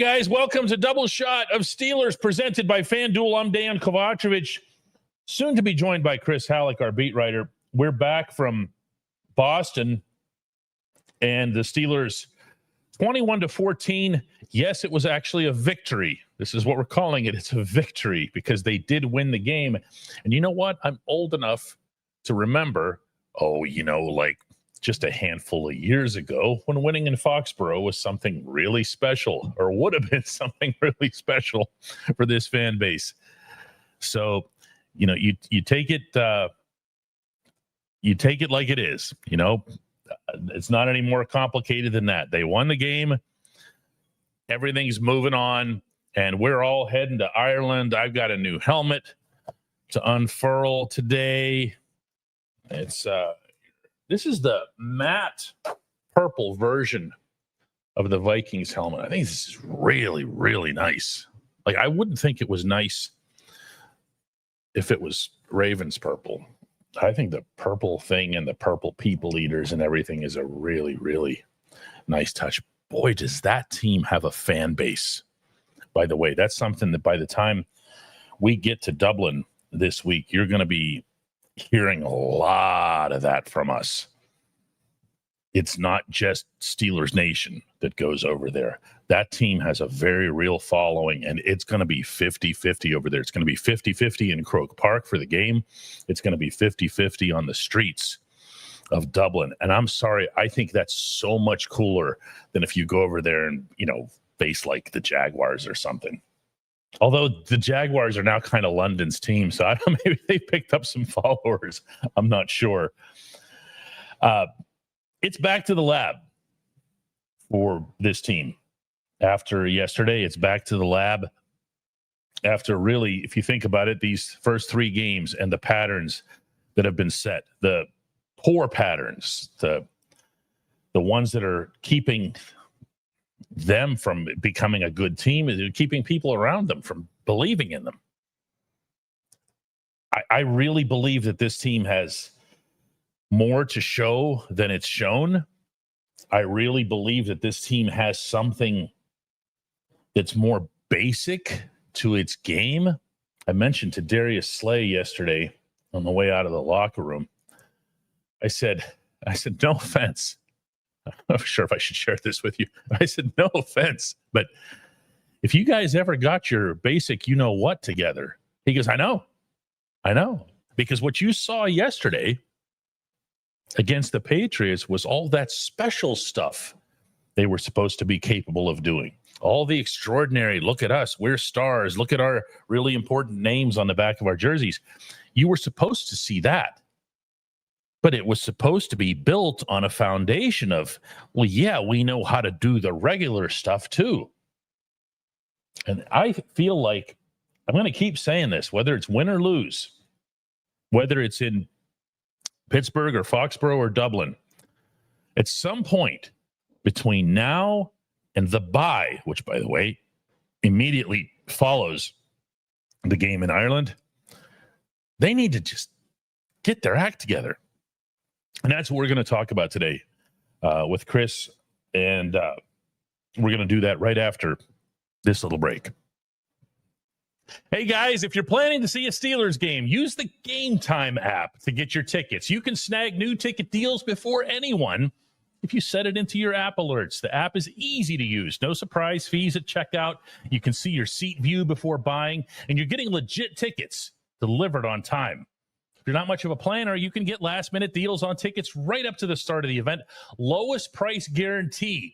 guys, welcome to Double Shot of Steelers presented by FanDuel. I'm Dejan Kovacevic, soon to be joined by Chris Halleck, our beat writer. We're back from Boston and the Steelers 21-14. Yes, it was actually a victory. This is what we're calling it. It's a victory because they did win the game. And you know what? I'm old enough to remember, like just a handful of years ago when winning in Foxborough was something really special, or would have been something really special for this fan base. So, you take it like it is. It's not any more complicated than that. They won the game. Everything's moving on, and we're all heading to Ireland. I've got a new helmet to unfurl today. This is the matte purple version of the Vikings helmet. I think this is really, really nice. Like, I wouldn't think it was nice if it was Ravens purple. I think the purple thing and the purple people eaters and everything is a really, really nice touch. Boy, does that team have a fan base. By the way, that's something that by the time we get to Dublin this week, you're going to be hearing a lot of that from us. It's not just Steelers Nation that goes over there. That team has a very real following, and it's going to be 50-50 over there. It's going to be 50-50 in Croke Park for the game. It's going to be 50-50 on the streets of Dublin. And I'm sorry, I think that's so much cooler than if you go over there and, face like the Jaguars or something. Although the Jaguars are now kind of London's team, so I don't know, maybe they picked up some followers. I'm not sure. It's back to the lab for this team. After yesterday, it's back to the lab. After really, if you think about it, these first three games and the patterns that have been set, the poor patterns, the ones that are keeping them from becoming a good team, keeping people around them from believing in them. I really believe that this team has more to show than it's shown. I really believe that this team has something that's more basic to its game. I mentioned to Darius Slay yesterday on the way out of the locker room. I said, no offense. I'm not sure if I should share this with you. I said, no offense, but if you guys ever got your basic you-know-what together, he goes, I know. Because what you saw yesterday against the Patriots was all that special stuff they were supposed to be capable of doing. All the extraordinary, look at us, we're stars, look at our really important names on the back of our jerseys. You were supposed to see that. But it was supposed to be built on a foundation of, well, yeah, we know how to do the regular stuff too. And I feel like I'm going to keep saying this, whether it's win or lose, whether it's in Pittsburgh or Foxborough or Dublin, at some point between now and the bye, which, by the way, immediately follows the game in Ireland, they need to just get their act together. And that's what we're going to talk about today with Chris. And we're going to do that right after this little break. Hey, guys, if you're planning to see a Steelers game, use the Game Time app to get your tickets. You can snag new ticket deals before anyone if you set it into your app alerts. The app is easy to use. No surprise fees at checkout. You can see your seat view before buying, and you're getting legit tickets delivered on time. If you're not much of a planner, you can get last-minute deals on tickets right up to the start of the event. Lowest price guaranteed,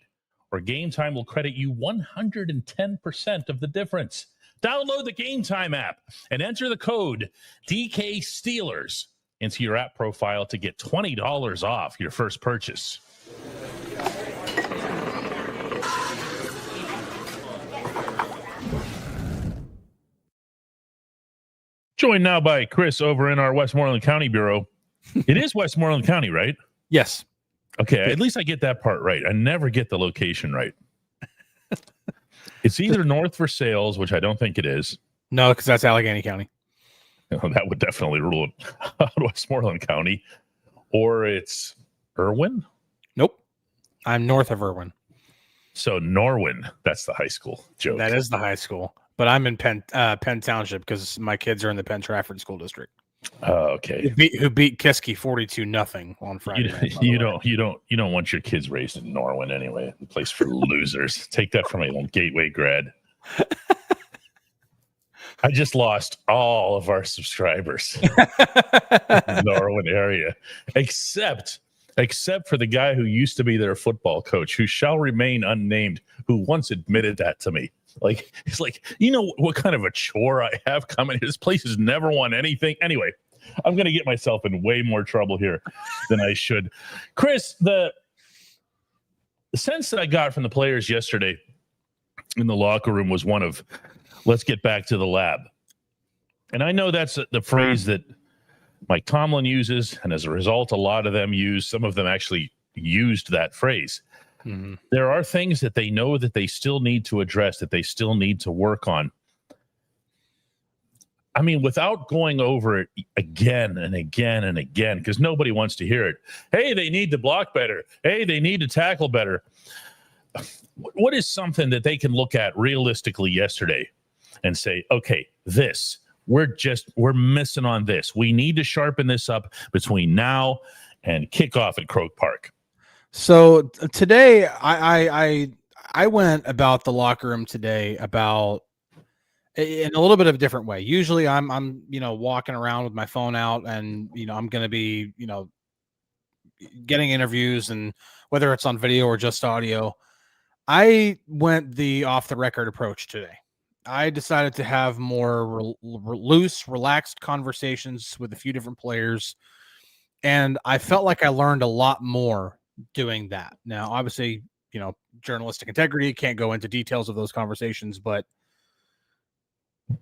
or Game Time will credit you 110% of the difference. Download the Game Time app and enter the code DK Steelers into your app profile to get $20 off your first purchase. Joined now by Chris over in our Westmoreland County Bureau. It is Westmoreland County, right? Yes. Okay, at least I get that part right. I never get the location right. It's either North Versailles, which I don't think it is. No, because that's Allegheny County. That would definitely rule out Westmoreland County. Or it's Irwin? Nope. I'm north of Irwin. So Norwin, that's the high school joke. That is the high school. But I'm in Penn Township because my kids are in the Penn Trafford School District. Oh, okay. Who beat Kiski 42-0 on Friday night. You don't want your kids raised in Norwin anyway. The place for losers. Take that from a Gateway grad. I just lost all of our subscribers in the Norwin area, except for the guy who used to be their football coach, who shall remain unnamed, who once admitted that to me. Like, it's like, you know what kind of a chore I have coming? This place has never won anything. Anyway, I'm going to get myself in way more trouble here than I should. Chris, the sense that I got from the players yesterday in the locker room was one of, let's get back to the lab. And I know that's the phrase that Mike Tomlin uses, and as a result, a lot of them use. Some of them actually used that phrase. Mm-hmm. There are things that they know that they still need to address, that they still need to work on. I mean, without going over it again and again and again, because nobody wants to hear it. Hey, they need to block better. Hey, they need to tackle better. What is something that they can look at realistically yesterday and say, okay, we're missing on this. We need to sharpen this up between now and kickoff at Croke Park. So today, I went about the locker room today about in a little bit of a different way. Usually, I'm walking around with my phone out, and I'm going to be getting interviews, and whether it's on video or just audio. I went the off the record approach today. I decided to have more loose, relaxed conversations with a few different players, and I felt like I learned a lot more doing that. Now, obviously, journalistic integrity, can't go into details of those conversations, but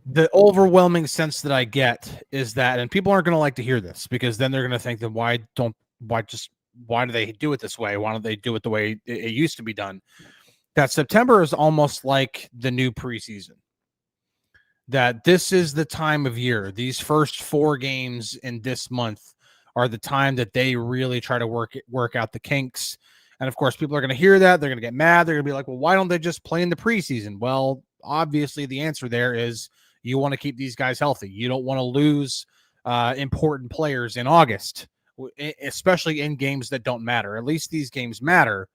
the overwhelming sense that I get is that, and people aren't going to like to hear this because then they're going to think that why do they do it this way? Why don't they do it the way it used to be done? That September is almost like the new preseason. That this is the time of year. These first 4 games in this month are the time that they really try to work out the kinks. And of course, people are going to hear that. They're going to get mad. They're going to be like, well, why don't they just play in the preseason? Well, obviously the answer there is you want to keep these guys healthy. You don't want to lose important players in August, especially in games that don't matter. At least these games matter.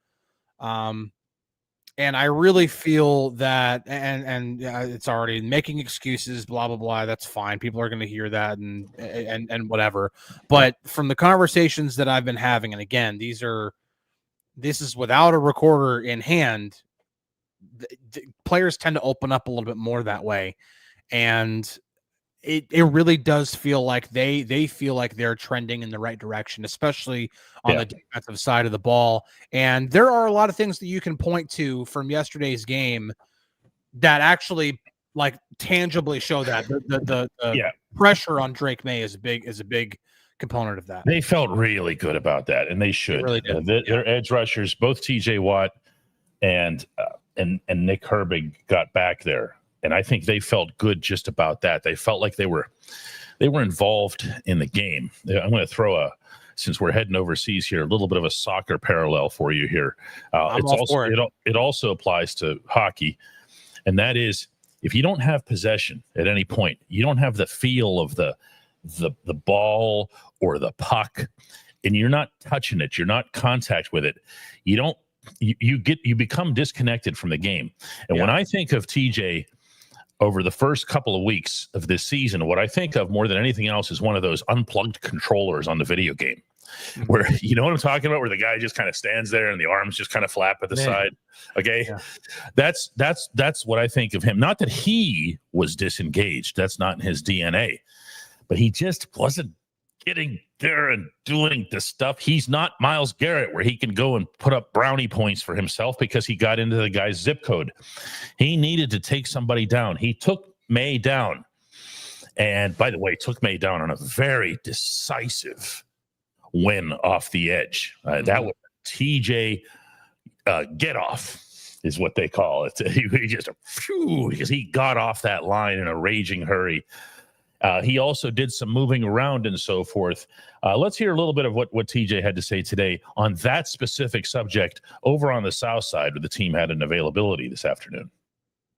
And I really feel that, and it's already making excuses, blah, blah, blah. That's fine. People are going to hear that and whatever. But from the conversations that I've been having, and again, this is without a recorder in hand, the players tend to open up a little bit more that way. And it really does feel like they feel like they're trending in the right direction, especially on the defensive side of the ball. And there are a lot of things that you can point to from yesterday's game that actually like tangibly show that the pressure on Drake May is a big component of that. They felt really good about that, and they should. They really did. Their edge rushers, both TJ Watt and Nick Herbig, got back there. And I think they felt good just about that. They felt like they were involved in the game. I'm going to throw since we're heading overseas here, a little bit of a soccer parallel for you here. It also applies to hockey, and that is if you don't have possession at any point, you don't have the feel of the ball or the puck, and you're not touching it, you're not contact with it. You become disconnected from the game. And when I think of TJ over the first couple of weeks of this season, what I think of more than anything else is one of those unplugged controllers on the video game, where you know what I'm talking about, where the guy just kind of stands there and the arms just kind of flap at the side. Okay. Yeah. That's what I think of him. Not that he was disengaged. That's not in his DNA, but he just wasn't getting there and doing the stuff. He's not Myles Garrett, where he can go and put up brownie points for himself because he got into the guy's zip code. He needed to take somebody down. He took May down. And by the way, took May down on a very decisive win off the edge. That was TJ get off is what they call it. He just, because he got off that line in a raging hurry. He also did some moving around and so forth. Let's hear a little bit of what TJ had to say today on that specific subject over on the south side, where the team had an availability this afternoon.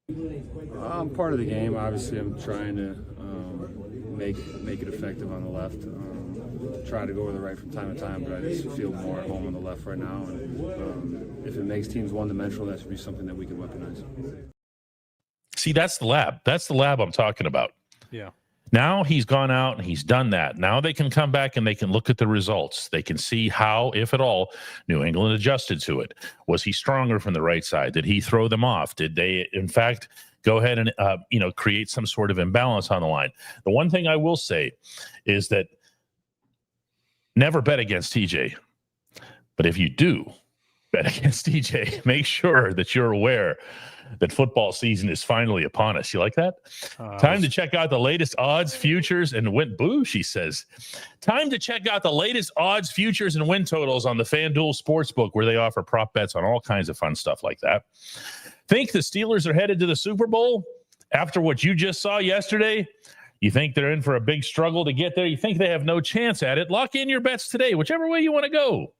I'm part of the game. Obviously, I'm trying to make it effective on the left. Try to go with the right from time to time, but I just feel more at home on the left right now. And if it makes teams one-dimensional, that should be something that we can weaponize. See, that's the lab. That's the lab I'm talking about. Yeah. Now he's gone out and he's done that. Now they can come back and they can look at the results. They can see how, if at all, New England adjusted to it. Was he stronger from the right side? Did he throw them off? Did they, in fact, go ahead and create some sort of imbalance on the line? The one thing I will say is that never bet against TJ. But if you do bet against TJ, make sure that you're aware that football season is finally upon us. You like that? Time to check out the latest odds, futures, and win. Boo, she says. Time to check out the latest odds, futures, and win totals on the FanDuel Sportsbook, where they offer prop bets on all kinds of fun stuff like that. Think the Steelers are headed to the Super Bowl after what you just saw yesterday? You think they're in for a big struggle to get there? You think they have no chance at it? Lock in your bets today, whichever way you want to go.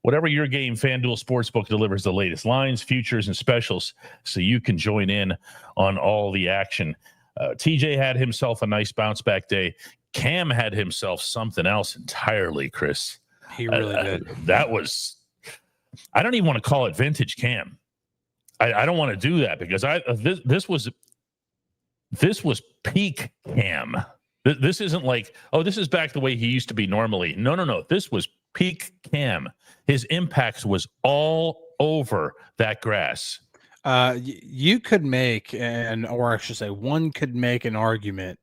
Whatever your game, FanDuel Sportsbook delivers the latest lines, futures, and specials so you can join in on all the action. TJ had himself a nice bounce-back day. Cam had himself something else entirely, Chris. He really did. That was – I don't even want to call it vintage Cam. I don't want to do that because this was peak Cam. This isn't like, oh, this is back the way he used to be normally. No. This was peak Cam. His impact was all over that grass. You could make one could make an argument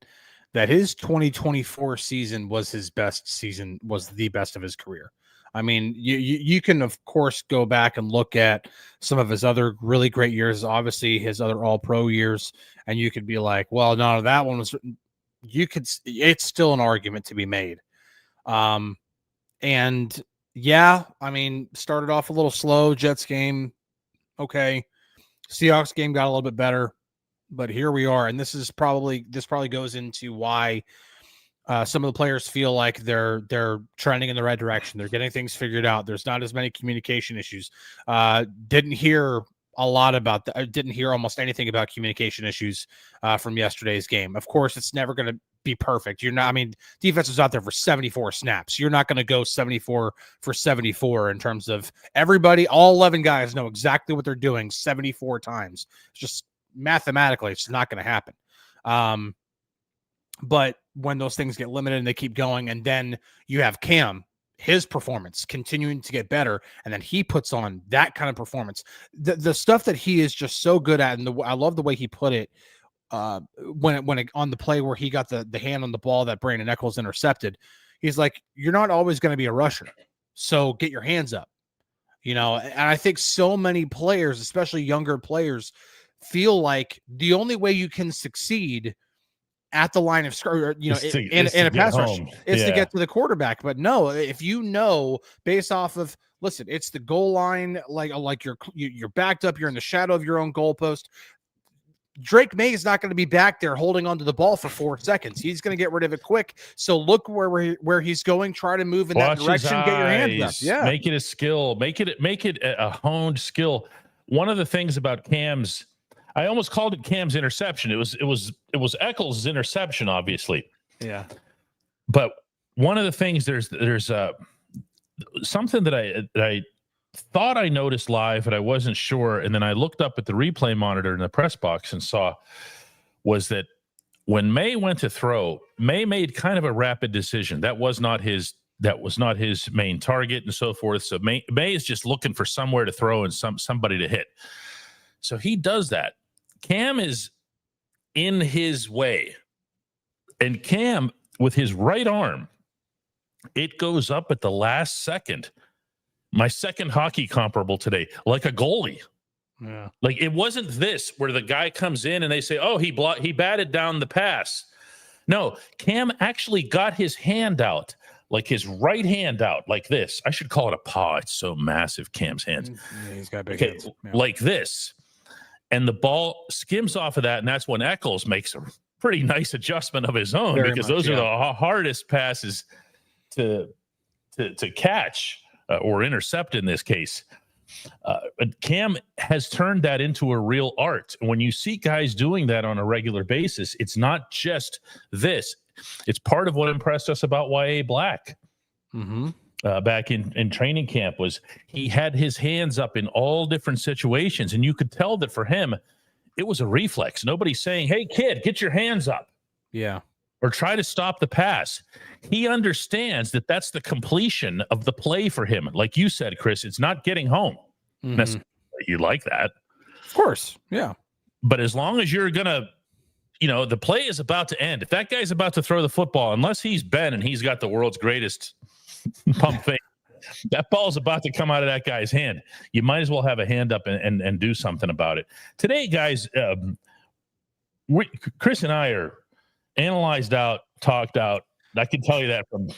that his 2024 season was his best season, was the best of his career. I mean, you can, of course, go back and look at some of his other really great years, obviously his other all-pro years, and you could be like, well, no, that one was – it's still an argument to be made. And yeah, I mean, started off a little slow. Jets game, okay. Seahawks game got a little bit better, but here we are. And this probably goes into why some of the players feel like they're trending in the right direction. They're getting things figured out. There's not as many communication issues. Didn't hear a lot about that. I didn't hear almost anything about communication issues from yesterday's game. Of course, it's never going to be perfect. Defense was out there for 74 snaps. You're not going to go 74 for 74 in terms of everybody. All 11 guys know exactly what they're doing 74 times. It's just mathematically, it's not going to happen. But when those things get limited and they keep going, and then you have Cam, his performance continuing to get better, and then he puts on that kind of performance. The stuff that he is just so good at, and I love the way he put it when on the play where he got the hand on the ball that Brandon Echols intercepted. He's like, you're not always going to be a rusher, so get your hands up. And I think so many players, especially younger players, feel like the only way you can succeed at the line of scrimmage, in a pass rush, is to get to the quarterback. But no, if based off of, listen, it's the goal line, like you're backed up, you're in the shadow of your own goalpost. Drake May is not going to be back there holding onto the ball for 4 seconds. He's going to get rid of it quick. So look where he's going. Try to move in that direction. Get your hands up. Yeah, make it a skill. Make it a honed skill. One of the things about Cam's, I almost called it Cam's interception. It was Echols' interception, obviously. Yeah. But one of the things there's something that I thought I noticed live, but I wasn't sure. And then I looked up at the replay monitor in the press box and saw was that when May went to throw, May made kind of a rapid decision. That was not his main target and so forth. So May is just looking for somewhere to throw and somebody to hit. So he does that. Cam is in his way. And Cam, with his right arm, it goes up at the last second. My second hockey comparable today, like a goalie. Yeah. Like it wasn't this where the guy comes in and they say, oh, he batted down the pass. No, Cam actually got his hand out, like his right hand out, like this. I should call it a paw. It's so massive, Cam's hands. Yeah, he's got big hands. Yeah. Like this. And the ball skims off of that, and that's when Echols makes a pretty nice adjustment of his own, Very because much, those are the hardest passes to catch or intercept in this case. But Cam has turned that into a real art. When you see guys doing that on a regular basis, it's not just this. It's part of what impressed us about Y.A. Black back in training camp, was he had his hands up in all different situations, and you could tell that for him, it was a reflex. Nobody's saying, hey, kid, get your hands up. Yeah. Or try to stop the pass. He understands that that's the completion of the play for him. Like you said, Chris, it's not getting home. You like that. Of course. Yeah. But as long as you're going to, the play is about to end. If that guy's about to throw the football, unless he's Ben and he's got the world's greatest pump fake, that ball's about to come out of that guy's hand. You might as well have a hand up and do something about it. Today, guys, Chris and I are analyzed out, talked out. I can tell you that from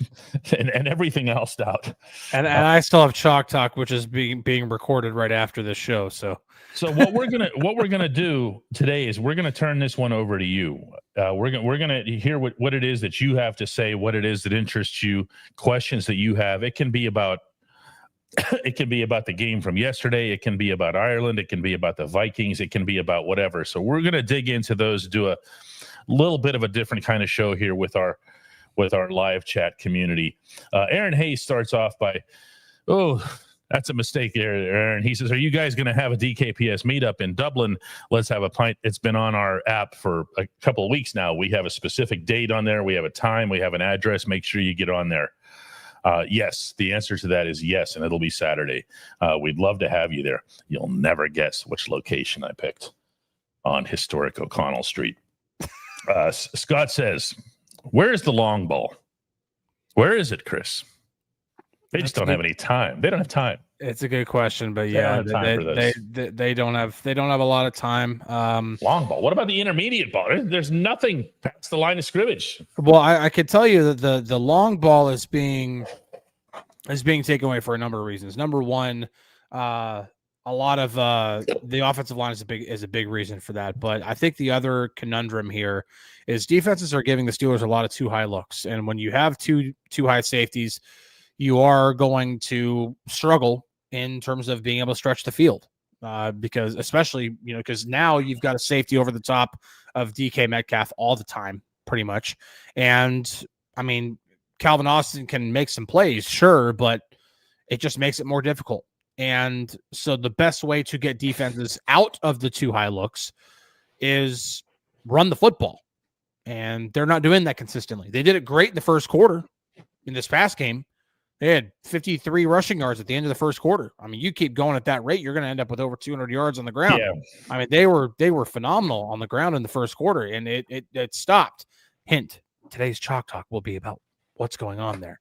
and everything else out. And I still have chalk talk, which is being recorded right after this show. So what we're gonna do today is we're gonna turn this one over to you. We're gonna hear what it is that you have to say, what it is that interests you, questions that you have. It can be about the game from yesterday. It can be about Ireland. It can be about the Vikings. It can be about whatever. So we're gonna dig into those, do a little bit of a different kind of show here with our live chat community. Aaron Hayes starts off by, that's a mistake there, Aaron. He says, are you guys going to have a DKPS meetup in Dublin? Let's have a pint. It's been on our app for a couple of weeks now. We have a specific date on there. We have a time. We have an address. Make sure you get on there. Yes, the answer to that is yes, and it'll be Saturday. We'd love to have you there. You'll never guess which location I picked on historic O'Connell Street. Scott says, where is the long ball? Where is it, Chris? They just don't have any time. They don't have time. It's a good question, but yeah, they don't have a lot of time. Long ball. What about the intermediate ball? There's nothing past the line of scrimmage. Well, I could tell you that the long ball is being taken away for a number of reasons. Number one, a lot of the offensive line is a big reason for that. But I think the other conundrum here is defenses are giving the Steelers a lot of too high looks, and when you have too high safeties, you are going to struggle in terms of being able to stretch the field, because especially because now you've got a safety over the top of DK Metcalf all the time, pretty much. And I mean, Calvin Austin can make some plays, sure, but it just makes it more difficult. And so the best way to get defenses out of the too high looks is run the football. And they're not doing that consistently. They did it great in the first quarter. In this past game, they had 53 rushing yards at the end of the first quarter. I mean, you keep going at that rate, you're going to end up with over 200 yards on the ground. Yeah. I mean, they were phenomenal on the ground in the first quarter, and it stopped. Hint, today's Chalk Talk will be about what's going on there.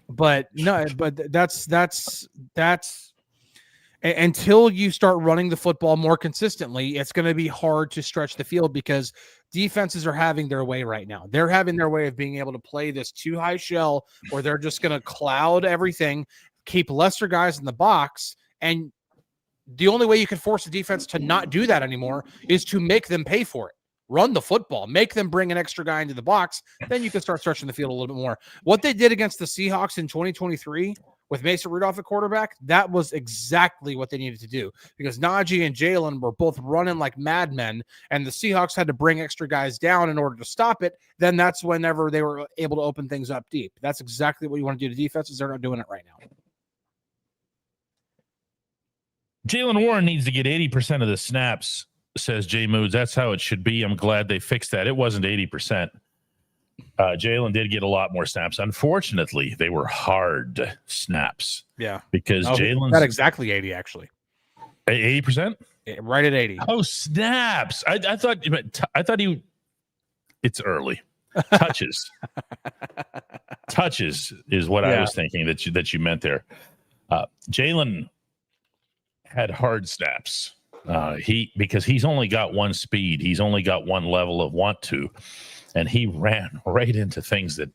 But that's until you start running the football more consistently, it's going to be hard to stretch the field because defenses are having their way right now. They're having their way of being able to play this too high shell where they're just going to cloud everything, keep lesser guys in the box. And the only way you can force the defense to not do that anymore is to make them pay for it. Run the football, make them bring an extra guy into the box. Then you can start stretching the field a little bit more. What they did against the Seahawks in 2023 with Mason Rudolph at quarterback, that was exactly what they needed to do because Najee and Jalen were both running like madmen, and the Seahawks had to bring extra guys down in order to stop it. Then that's whenever they were able to open things up deep. That's exactly what you want to do to defenses. They're not doing it right now. Jalen Warren needs to get 80% of the snaps, says Jay Moods. That's how it should be. I'm glad they fixed that. It wasn't 80%. Jalen did get a lot more snaps. Unfortunately, they were hard snaps. Yeah. Because Jalen's got exactly 80, actually. 80%? Right at 80. Oh, snaps. I thought he it's early. Touches. Touches is what I was thinking that you meant there. Jalen had hard snaps. Because he's only got one speed. He's only got one level of want to. And he ran right into things that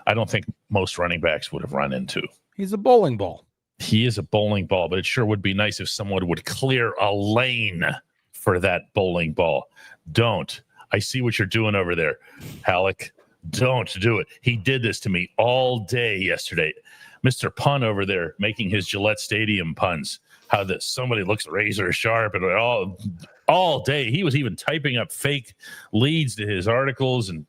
I don't think most running backs would have run into. He's a bowling ball. He is a bowling ball, but it sure would be nice if someone would clear a lane for that bowling ball. Don't. I see what you're doing over there, Halleck. Don't do it. He did this to me all day yesterday. Mr. Pun over there making his Gillette Stadium puns. How that somebody looks razor sharp and all day. He was even typing up fake leads to his articles. And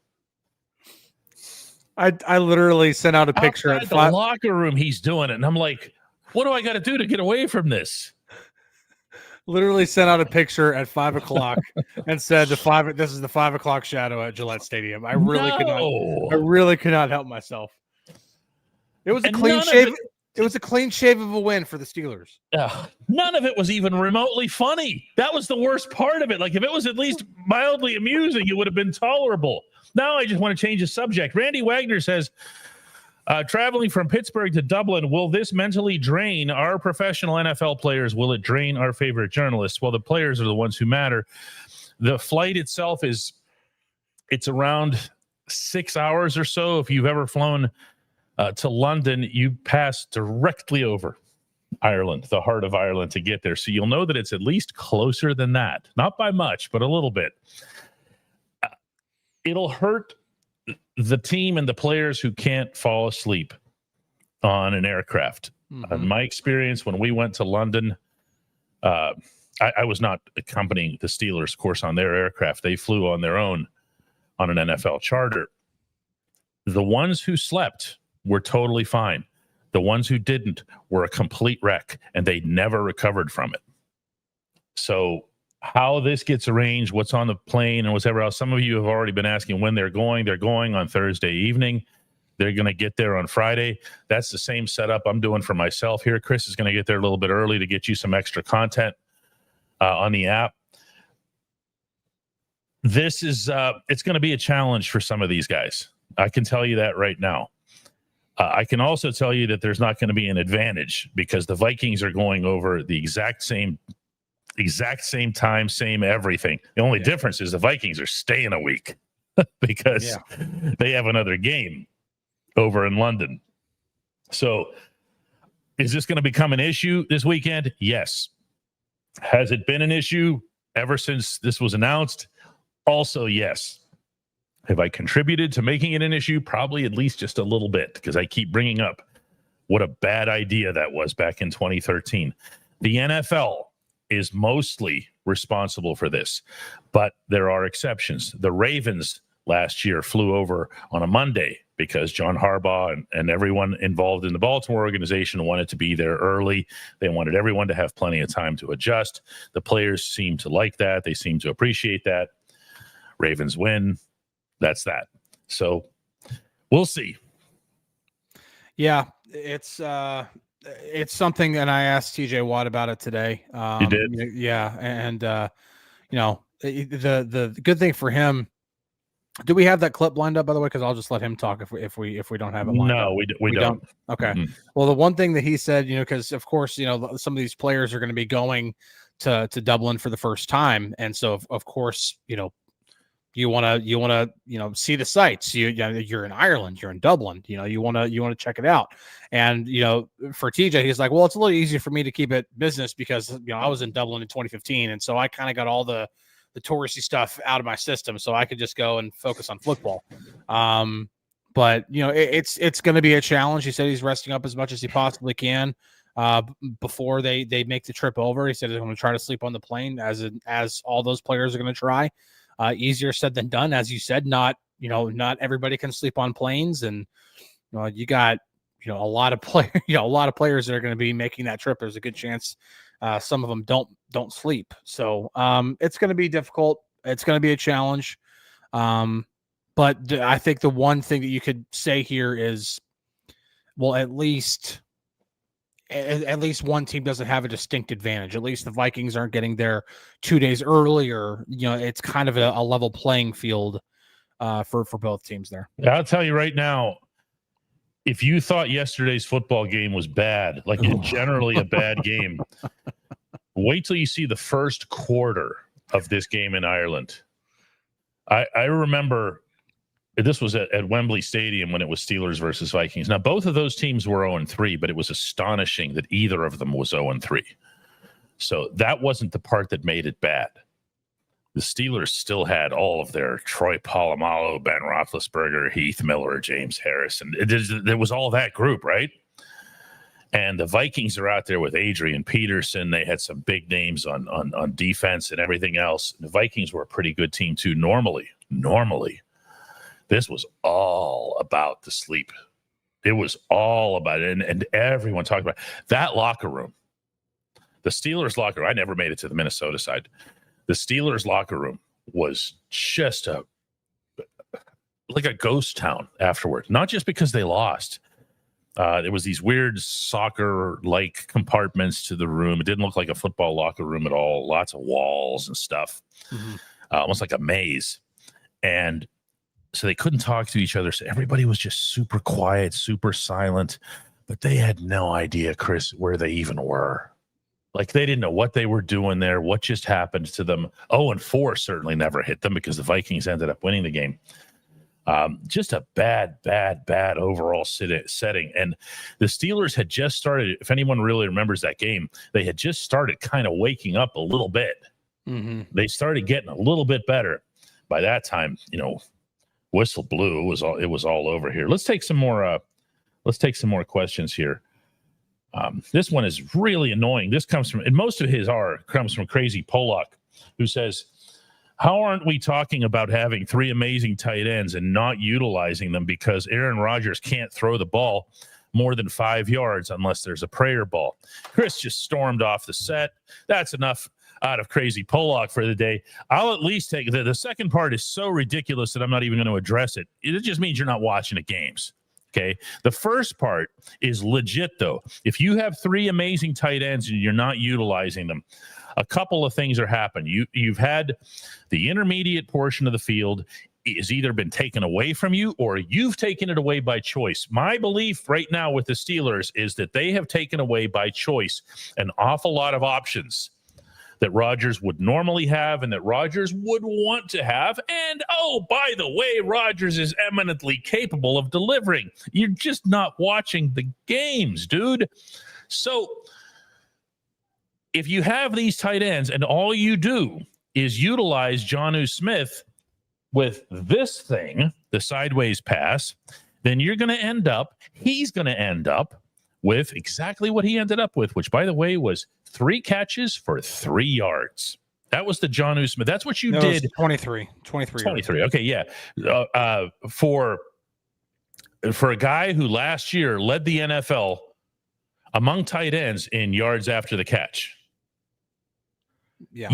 I literally sent out a picture at the locker room. He's doing it, and I'm like, what do I got to do to get away from this? Literally sent out a picture at 5 o'clock and said this is the 5 o'clock shadow at Gillette Stadium. I really could not help myself. It was a clean shave. It was a clean shave of a win for the Steelers. None of it was even remotely funny. That was the worst part of it. Like, if it was at least mildly amusing, it would have been tolerable. Now I just want to change the subject. Randy Wagner says, traveling from Pittsburgh to Dublin, will this mentally drain our professional NFL players? Will it drain our favorite journalists? Well, the players are the ones who matter. The flight itself it's around 6 hours or so. If you've ever flown to London, you pass directly over Ireland, the heart of Ireland, to get there. So you'll know that it's at least closer than that. Not by much, but a little bit. It'll hurt the team and the players who can't fall asleep on an aircraft. In my experience, when we went to London, I was not accompanying the Steelers, of course, on their aircraft. They flew on their own on an NFL charter. The ones who slept were totally fine. The ones who didn't were a complete wreck, and they never recovered from it. So how this gets arranged, what's on the plane, and whatever else. Some of you have already been asking when they're going. They're going on Thursday evening. They're going to get there on Friday. That's the same setup I'm doing for myself here. Chris is going to get there a little bit early to get you some extra content on the app. This is it's going to be a challenge for some of these guys. I can tell you that right now. I can also tell you that there's not going to be an advantage because the Vikings are going over the exact same time, same everything. The only difference is the Vikings are staying a week because they have another game over in London. So is this going to become an issue this weekend? Yes. Has it been an issue ever since this was announced? Also, yes. Have I contributed to making it an issue? Probably at least just a little bit, because I keep bringing up what a bad idea that was back in 2013. The NFL is mostly responsible for this, but there are exceptions. The Ravens last year flew over on a Monday because John Harbaugh and everyone involved in the Baltimore organization wanted to be there early. They wanted everyone to have plenty of time to adjust. The players seem to like that. They seem to appreciate that. Ravens win. That's that. So we'll see. Yeah, it's something, and I asked TJ Watt about it today. You did? Yeah, and the good thing for him. Do we have that clip lined up, by the way? Because I'll just let him talk if we don't have it lined up. No, we don't. Okay. Mm-hmm. Well, the one thing that he said, because of course, some of these players are going to be going to Dublin for the first time, and so of course, you want to see the sights. You're in Ireland, you're in Dublin. You want to check it out. And for TJ, he's like, well, it's a little easier for me to keep it business because I was in Dublin in 2015, and so I kind of got all the touristy stuff out of my system, so I could just go and focus on football. But it's going to be a challenge. He said he's resting up as much as he possibly can before they make the trip over. He said he's going to try to sleep on the plane, as all those players are going to try. Easier said than done, as you said. Not everybody can sleep on planes, and you got a lot of players that are going to be making that trip. There's a good chance some of them don't sleep. So it's going to be difficult. It's going to be a challenge. But I think the one thing that you could say here is, well, at least one team doesn't have a distinct advantage. At least the Vikings aren't getting there 2 days earlier. It's kind of a level playing field for both teams there. I'll tell you right now, if you thought yesterday's football game was bad, like generally a bad game, wait till you see the first quarter of this game in Ireland. I remember this was at Wembley Stadium when it was Steelers versus Vikings. Now, both of those teams were 0-3, but it was astonishing that either of them was 0-3. So that wasn't the part that made it bad. the Steelers still had all of their Troy Polamalu, Ben Roethlisberger, Heath Miller, James Harrison. There was all that group, right? And the Vikings are out there with Adrian Peterson. They had some big names on defense and everything else. The Vikings were a pretty good team too. Normally, this was all about the sleep. It was all about it. And everyone talked about it. That locker room. The Steelers locker room. I never made it to the Minnesota side. The Steelers locker room was just like a ghost town afterwards. Not just because they lost. There was these weird soccer-like compartments to the room. It didn't look like a football locker room at all. Lots of walls and stuff, almost like a maze. And so they couldn't talk to each other. So everybody was just super quiet, super silent. But they had no idea, Chris, where they even were. Like, they didn't know what they were doing there, what just happened to them. 0-4 certainly never hit them because the Vikings ended up winning the game. Just a bad overall setting. And the Steelers had just started, if anyone really remembers that game, they had just started kind of waking up a little bit. They started getting a little bit better. By that time, whistle blew. It was all over here. Let's take some more questions here. This one is really annoying. This comes from, and most of his comes from Crazy Pollock, who says, how aren't we talking about having 3 amazing tight ends and not utilizing them because Aaron Rodgers can't throw the ball more than 5 yards unless there's a prayer ball? Chris just stormed off the set. That's enough out of Crazy Pollock for the day. I'll at least take the second part is so ridiculous that I'm not even going to address it. It just means you're not watching the games. Okay. The first part is legit, though. If you have 3 amazing tight ends and you're not utilizing them, a couple of things are happening. You've had the intermediate portion of the field is either been taken away from you or you've taken it away by choice. My belief right now with the Steelers is that they have taken away by choice an awful lot of options that Rodgers would normally have and that Rodgers would want to have. And, oh, by the way, Rodgers is eminently capable of delivering. You're just not watching the games, dude. So if you have these tight ends and all you do is utilize Jonnu Smith with this thing, the sideways pass, then he's going to end up with exactly what he ended up with, which, by the way, was 3 catches for 3 yards. That was the Jonnu Smith. That's what you did. 23. 23. Okay, yeah. For a guy who last year led the NFL among tight ends in yards after the catch. Yeah.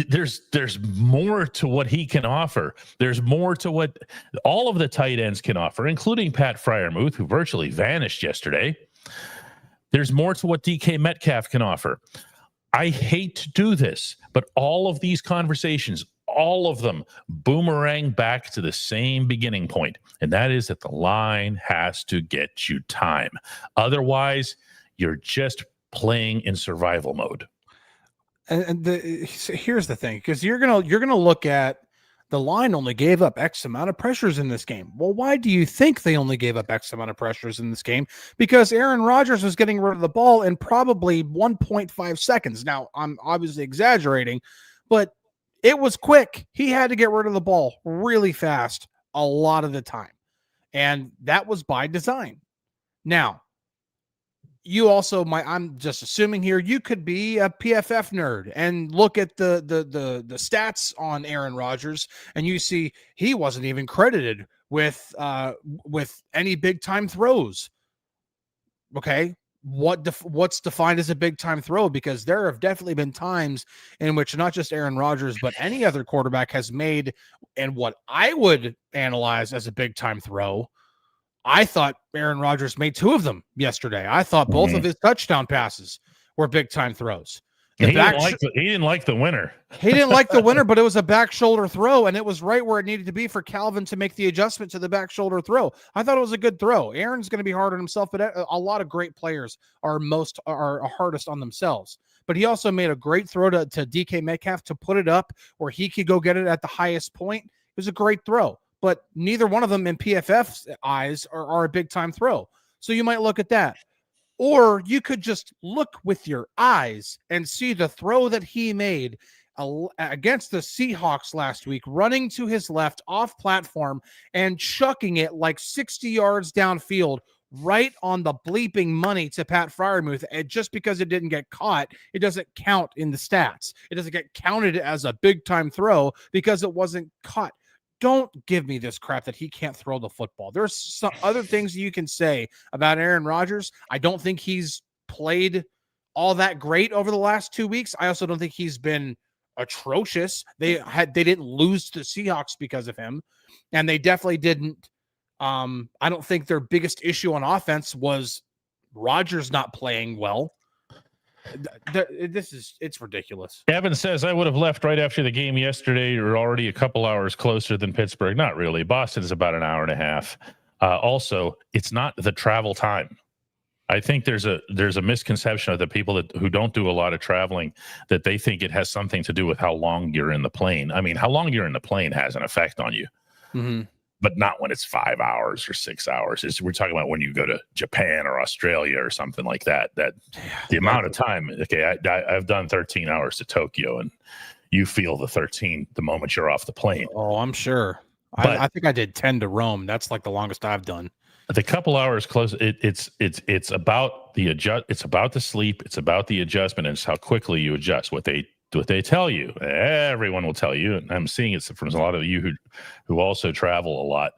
There's more to what he can offer. There's more to what all of the tight ends can offer, including Pat Freiermuth, who virtually vanished yesterday. There's more to what DK Metcalf can offer. I hate to do this, but all of these conversations, all of them boomerang back to the same beginning point, and that is that the line has to get you time. Otherwise, you're just playing in survival mode. And here's the thing, because you're gonna look at the line only gave up X amount of pressures in this game. Well, why do you think they only gave up X amount of pressures in this game? Because Aaron Rodgers was getting rid of the ball in probably 1.5 seconds. Now, I'm obviously exaggerating, but it was quick. He had to get rid of the ball really fast a lot of the time. And that was by design. Now, you also I'm just assuming here, you could be a PFF nerd and look at the stats on Aaron Rodgers, and you see he wasn't even credited with any big time throws. Okay, what's defined as a big time throw? Because there have definitely been times in which not just Aaron Rodgers, but any other quarterback has made, and what I would analyze as a big time throw. I thought Aaron Rodgers made 2 of them yesterday. I thought both of his touchdown passes were big time throws. He didn't like the winner. He didn't like the winner, but it was a back shoulder throw, and it was right where it needed to be for Calvin to make the adjustment to the back shoulder throw. I thought it was a good throw. Aaron's going to be hard on himself, but a lot of great players are hardest on themselves. But he also made a great throw to DK Metcalf to put it up where he could go get it at the highest point. It was a great throw. But neither one of them in PFF's eyes are a big-time throw. So you might look at that. Or you could just look with your eyes and see the throw that he made against the Seahawks last week, running to his left off platform and chucking it like 60 yards downfield right on the bleeping money to Pat Freiermuth. And just because it didn't get caught, it doesn't count in the stats. It doesn't get counted as a big time throw because it wasn't caught. Don't give me this crap that he can't throw the football. There's some other things you can say about Aaron Rodgers. I don't think he's played all that great over the last 2 weeks. I also don't think he's been atrocious. They didn't lose to the Seahawks because of him, and they definitely didn't. I don't think their biggest issue on offense was Rodgers not playing well. It's ridiculous. Evan says, I would have left right after the game yesterday. You're already a couple hours closer than Pittsburgh. Not really. Boston is about an hour and a half. Also, it's not the travel time. I think there's a misconception of the people who don't do a lot of traveling, that they think it has something to do with how long you're in the plane. I mean, how long you're in the plane has an effect on you. Mm-hmm. But not when it's 5 hours or 6 hours. We're talking about when you go to Japan or Australia or something like that. The amount of time. Okay, I've done 13 hours to Tokyo, and you feel the 13 the moment you're off the plane. Oh, I'm sure. I think I did 10 to Rome. That's like the longest I've done. The couple hours close. It's about the adjust. It's about the sleep. It's about the adjustment, and it's how quickly you adjust. What they tell you, everyone will tell you, and I'm seeing it from a lot of you who also travel a lot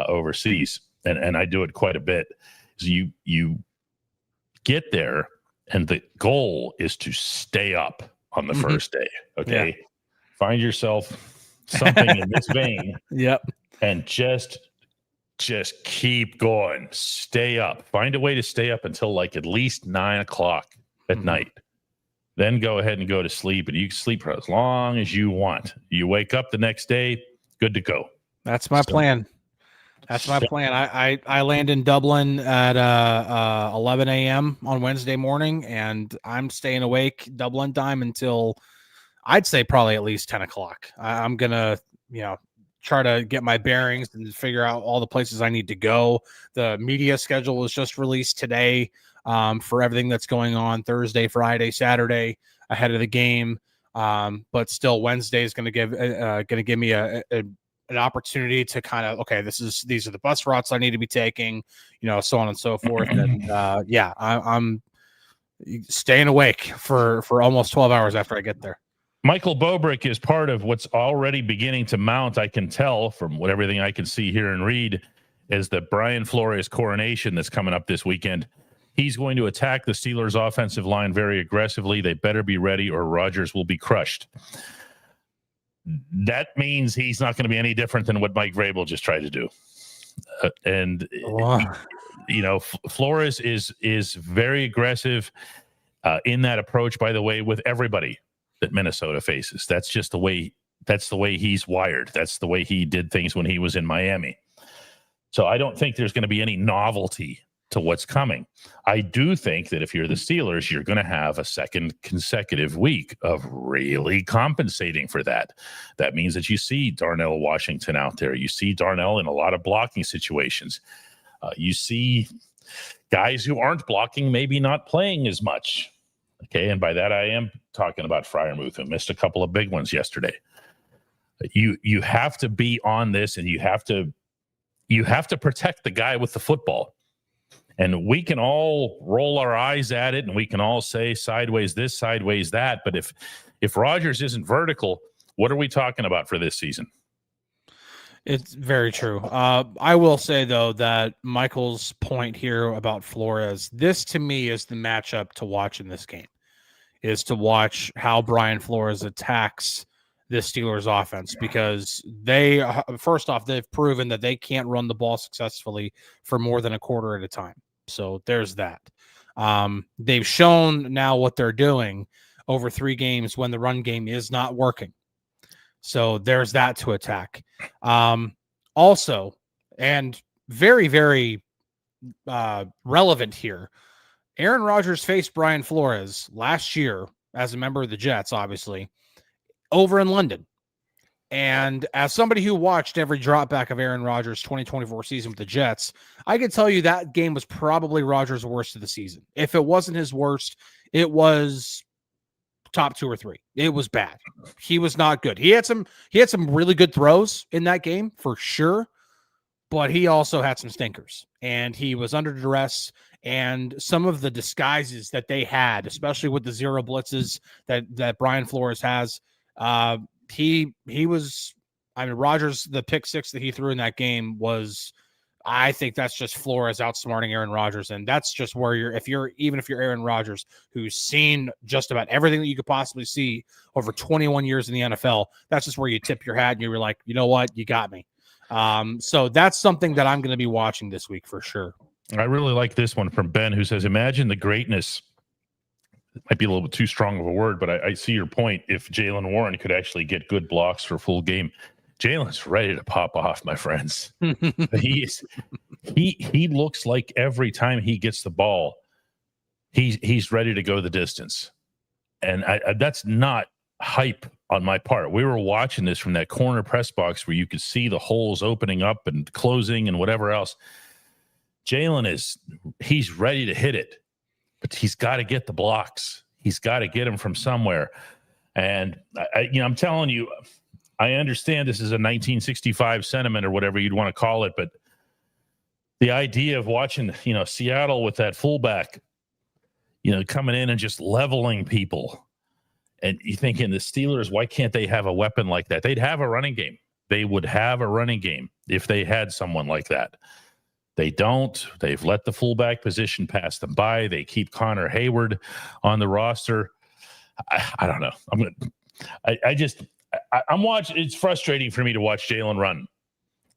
overseas, and I do it quite a bit. Is you get there, and the goal is to stay up on the first day. Okay, yeah. Find yourself something in this vein. Yep, and just keep going. Stay up. Find a way to stay up until like at least 9 o'clock at night. Then go ahead and go to sleep, and you can sleep for as long as you want. You wake up the next day, good to go. That's my plan. That's my plan. I land in Dublin at 11 a.m. on Wednesday morning, and I'm staying awake Dublin time until I'd say probably at least 10 o'clock. I'm going to, try to get my bearings and figure out all the places I need to go. The media schedule was just released today. For everything that's going on Thursday, Friday, Saturday ahead of the game. But still Wednesday is going to give me an opportunity to kind of, okay, these are the bus routes I need to be taking, so on and so forth. And I'm staying awake for almost 12 hours after I get there. Michael Bobrick is part of what's already beginning to mount. I can tell from everything I can see, hear, and read, is the Brian Flores coronation that's coming up this weekend. He's going to attack the Steelers' offensive line very aggressively. They better be ready, or Rodgers will be crushed. That means he's not going to be any different than what Mike Vrabel just tried to do. Flores is very aggressive in that approach, by the way, with everybody that Minnesota faces. That's just the way he's wired. That's the way he did things when he was in Miami. So I don't think there's going to be any novelty to what's coming. I do think that if you're the Steelers, you're going to have a second consecutive week of really compensating for that. That means that you see Darnell Washington out there. You see Darnell in a lot of blocking situations. You see guys who aren't blocking maybe not playing as much. Okay, and by that I am talking about Freiermuth, who missed a couple of big ones yesterday. You have to be on this, and you have to protect the guy with the football. And we can all roll our eyes at it, and we can all say sideways this, sideways that. But if Rodgers isn't vertical, what are we talking about for this season? It's very true. I will say, though, that Michael's point here about Flores, this to me is the matchup to watch in this game, is to watch how Brian Flores attacks this Steelers offense, because first off, they've proven that they can't run the ball successfully for more than a quarter at a time. So there's that. They've shown now what they're doing over 3 games when the run game is not working. So there's that to attack. Also, and very, very relevant here, Aaron Rodgers faced Brian Flores last year as a member of the Jets, obviously, over in London. And as somebody who watched every drop back of Aaron Rodgers' 2024 season with the Jets, I can tell you that game was probably Rodgers' worst of the season. If it wasn't his worst, it was top 2 or 3. It was bad. He was not good. He had some really good throws in that game for sure, but he also had some stinkers, and he was under duress. And some of the disguises that they had, especially with the zero blitzes that Brian Flores has, he was. I mean, Rodgers, the pick 6 that he threw in that game was, I think that's just Flores outsmarting Aaron Rodgers, and that's just where if you're Aaron Rodgers, who's seen just about everything that you could possibly see over 21 years in the NFL, that's just where you tip your hat and you're like, you know what, you got me. So that's something that I'm going to be watching this week for sure. I really like this one from Ben, who says, imagine the greatness. It might be a little bit too strong of a word, but I see your point. If Jaylen Warren could actually get good blocks for a full game, Jalen's ready to pop off, my friends. He looks like every time he gets the ball, he's ready to go the distance. And that's not hype on my part. We were watching this from that corner press box where you could see the holes opening up and closing and whatever else. Jalen he's ready to hit it, but he's got to get the blocks. He's got to get them from somewhere. And I'm telling you, I understand this is a 1965 sentiment or whatever you'd want to call it, but the idea of watching, Seattle with that fullback, coming in and just leveling people, and you thinking the Steelers, why can't they have a weapon like that? They'd have a running game. They would have a running game if they had someone like that. They don't. They've let the fullback position pass them by. They keep Connor Heyward on the roster. I don't know. I'm watching. It's frustrating for me to watch Jalen run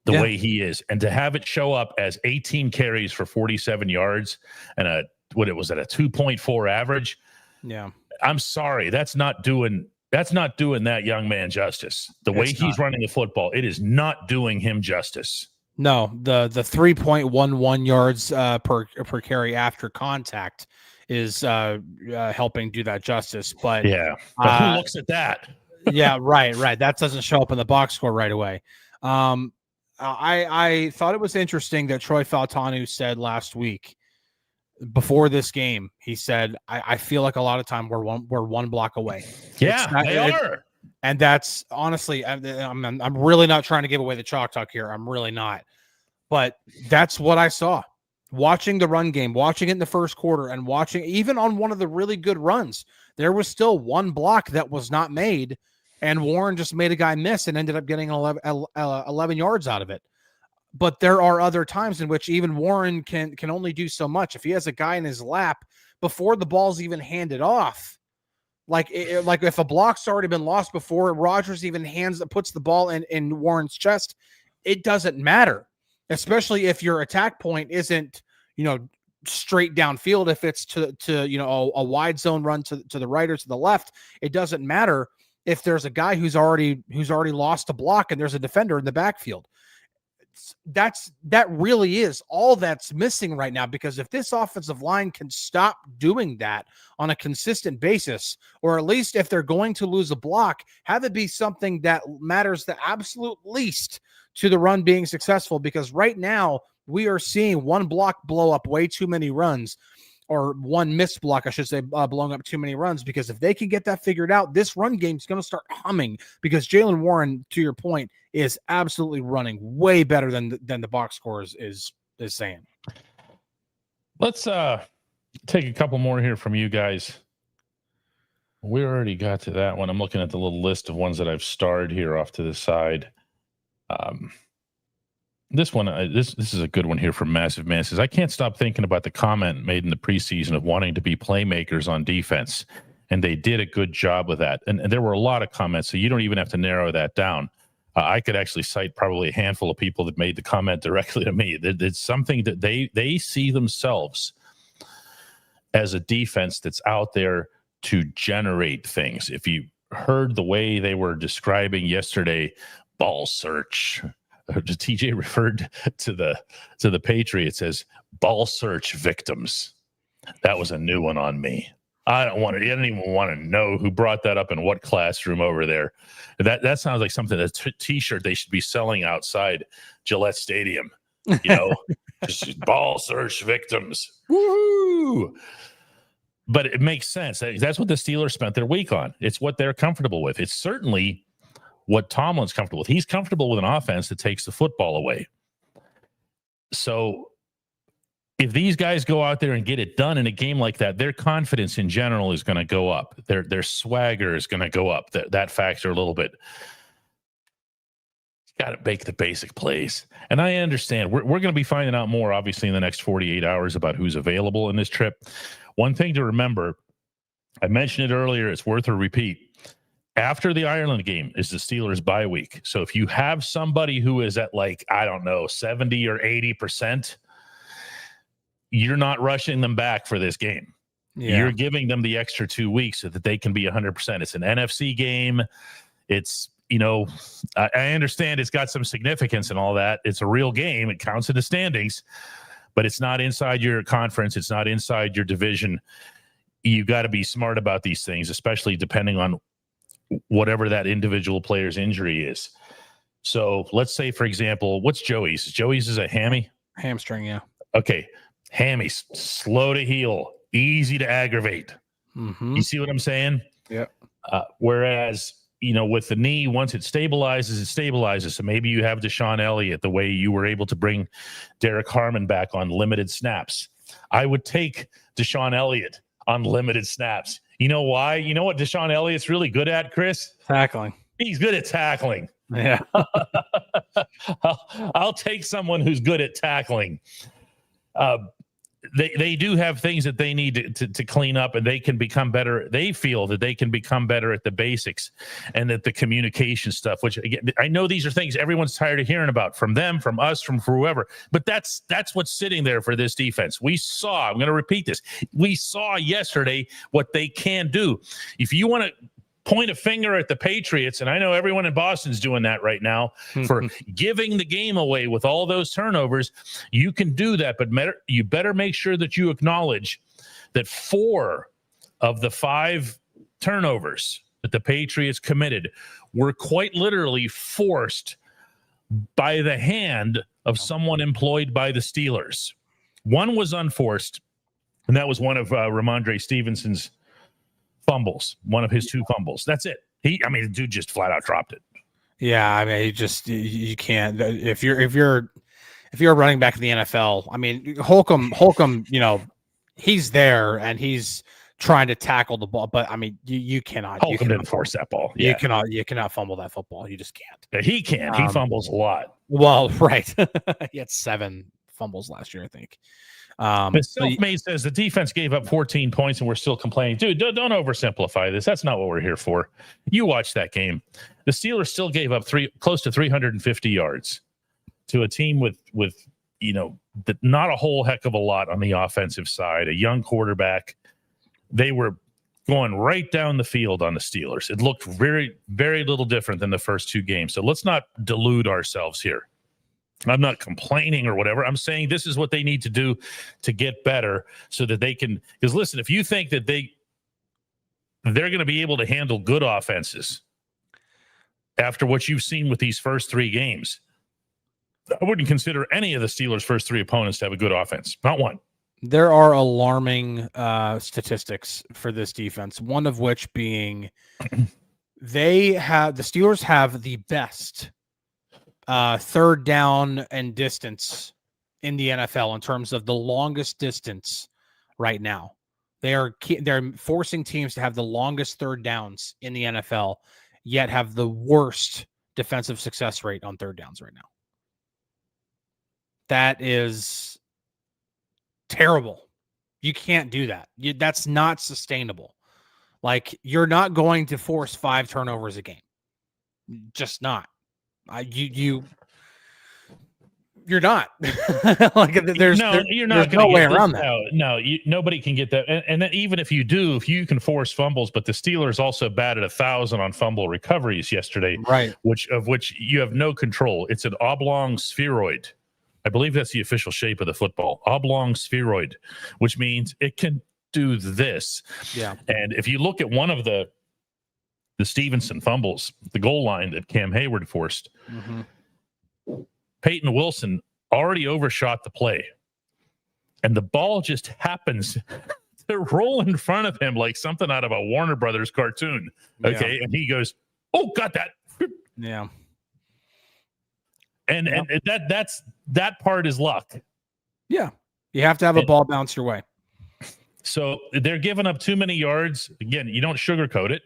the way he is, and to have it show up as 18 carries for 47 yards and a 2.4 average. Yeah, I'm sorry, that's not doing that young man justice. The way he's running the football, it is not doing him justice. No, the 3.11 yards per carry after contact is helping do that justice. But who looks at that? Yeah, right. That doesn't show up in the box score right away. I thought it was interesting that Troy Fautanu said last week before this game. He said, "I feel like a lot of time we're one block away." Yeah, they are. And that's honestly, I'm really not trying to give away the chalk talk here. I'm really not. But that's what I saw. Watching the run game, watching it in the first quarter, and watching even on one of the really good runs, there was still one block that was not made, and Warren just made a guy miss and ended up getting 11 yards out of it. But there are other times in which even Warren can only do so much. If he has a guy in his lap before the ball's even handed off, like if a block's already been lost before Rodgers even puts the ball in Warren's chest, it doesn't matter, especially if your attack point isn't, straight downfield. If it's to a wide zone run to the right or to the left, it doesn't matter if there's a guy who's already lost a block and there's a defender in the backfield. That really is all that's missing right now, because if this offensive line can stop doing that on a consistent basis, or at least if they're going to lose a block, have it be something that matters the absolute least to the run being successful. Because right now we are seeing one block blow up way too many runs, or one missed block, I should say, blowing up too many runs. Because if they can get that figured out, this run game is going to start humming, because Jalen Warren, to your point, is absolutely running way better than the box score is saying. Let's take a couple more here from you guys. We already got to that one. I'm looking at the little list of ones that I've starred here off to the side. This one, this is a good one here from Massive Man. Says, I can't stop thinking about the comment made in the preseason of wanting to be playmakers on defense, and they did a good job with that. And there were a lot of comments, so you don't even have to narrow that down. I could actually cite probably a handful of people that made the comment directly to me. It's something that they see themselves as a defense that's out there to generate things. If you heard the way they were describing yesterday, ball search, TJ referred to the Patriots as ball search victims. That was a new one on me. I don't even want to know who brought that up in what classroom over there. That sounds like something, a t-shirt they should be selling outside Gillette Stadium. Just ball search victims. Woo! but it makes sense. That's what the Steelers spent their week on. It's what they're comfortable with. It's certainly what Tomlin's comfortable with. He's comfortable with an offense that takes the football away. So if these guys go out there and get it done in a game like that, their confidence in general is going to go up. Their swagger is going to go up. That factor a little bit. Got to make the basic plays. And I understand we're going to be finding out more, obviously, in the next 48 hours about who's available in this trip. One thing to remember, I mentioned it earlier, it's worth a repeat. After the Ireland game is the Steelers bye week. So if you have somebody who is at 70 or 80%, you're not rushing them back for this game. Yeah. You're giving them the extra 2 weeks so that they can be 100%. It's an NFC game. It's, I understand it's got some significance and all that. It's a real game. It counts in the standings, but it's not inside your conference. It's not inside your division. You got to be smart about these things, especially depending on whatever that individual player's injury is. So let's say, for example, what's Joey's? Joey's is a hamstring. Yeah. Okay. Hammies, slow to heal, easy to aggravate. Mm-hmm. You see what I'm saying? Yeah. Whereas, with the knee, once it stabilizes. So maybe you have Deshaun Elliott the way you were able to bring Derek Harmon back on limited snaps. I would take Deshaun Elliott on limited snaps. You know why? You know what Deshaun Elliott's really good at, Chris? Tackling. He's good at tackling. Yeah. I'll take someone who's good at tackling. They do have things that they need to clean up, and they can become better. They feel that they can become better at the basics and that the communication stuff, which again, I know these are things everyone's tired of hearing about from them, from us, from whoever, but that's what's sitting there for this defense. I'm going to repeat this. We saw yesterday what they can do. If you want to point a finger at the Patriots, and I know everyone in Boston's doing that right now for giving the game away with all those turnovers, you can do that, but you better make sure that you acknowledge that 4 of the 5 turnovers that the Patriots committed were quite literally forced by the hand of someone employed by the Steelers. One was unforced, and that was one of Ramondre Stevenson's fumbles, one of his 2 fumbles. That's it. The dude just flat out dropped it. Yeah, I mean, you can't. If you're a running back in the NFL, I mean, Holcomb, he's there and he's trying to tackle the ball, but I mean, you cannot. Holcomb didn't force that ball. Yeah. You cannot fumble that football. You just can't. Yeah, he can. He fumbles a lot. Well, right. He had 7 fumbles last year, I think. But Selfmade says the defense gave up 14 points and we're still complaining. Dude, don't oversimplify this. That's not what we're here for. You watch that game. The Steelers still gave up close to 350 yards to a team with not a whole heck of a lot on the offensive side, a young quarterback. They were going right down the field on the Steelers. It looked very, very little different than the first 2 games. So let's not delude ourselves here. I'm not complaining or whatever. I'm saying this is what they need to do to get better so that they can. Because listen, if you think that they're going to be able to handle good offenses after what you've seen with these first 3 games, I wouldn't consider any of the Steelers' first 3 opponents to have a good offense. Not one. There are alarming statistics for this defense. One of which being the Steelers have the best third down and distance in the NFL in terms of the longest distance right now. They're forcing teams to have the longest third downs in the NFL, yet have the worst defensive success rate on third downs right now. That is terrible. You can't do that. That's not sustainable. Like, you're not going to force 5 turnovers a game. Just not. You're not. There's no way around that. Nobody can get that. And then even if you do, if you can force fumbles, but the Steelers also batted 1,000 on fumble recoveries yesterday, right? Of which you have no control. It's an oblong spheroid. I believe that's the official shape of the football. Oblong spheroid, which means it can do this. Yeah. And if you look at one of the Stevenson fumbles, the goal line that Cam Heyward forced, Peyton Wilson already overshot the play. And the ball just happens roll in front of him like something out of a Warner Brothers cartoon. Okay. Yeah. And he goes, "Oh, got that." Yeah. And that part is luck. Yeah. You have to have a ball bounce your way. So they're giving up too many yards. Again, you don't sugarcoat it.